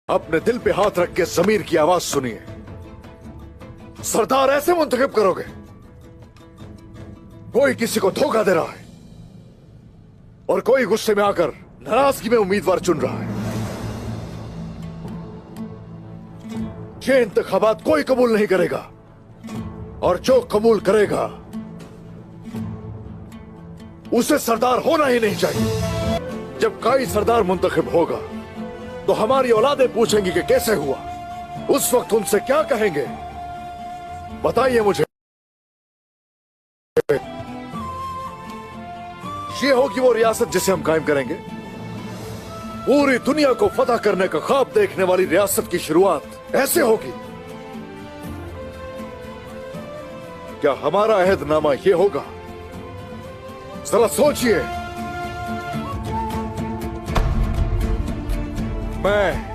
अपने दिल पे हाथ रख के जमीर की आवाज सुनिए। सरदार ऐसे मुंतखब करोगे? कोई किसी को धोखा दे रहा है और कोई गुस्से में आकर नाराजगी में उम्मीदवार चुन रहा है। ये इंतखाबात कोई कबूल नहीं करेगा और जो कबूल करेगा उसे सरदार होना ही नहीं चाहिए। जब कोई सरदार मुंतखब होगा तो हमारी औलादें पूछेंगी कि कैसे हुआ। उस वक्त उनसे क्या कहेंगे बताइए मुझे। ये होगी वो रियासत जिसे हम कायम करेंगे। पूरी दुनिया को फतह करने का ख्वाब देखने वाली रियासत की शुरुआत ऐसे होगी। क्या हमारा अहदनामा ये होगा? जरा सोचिए। मैं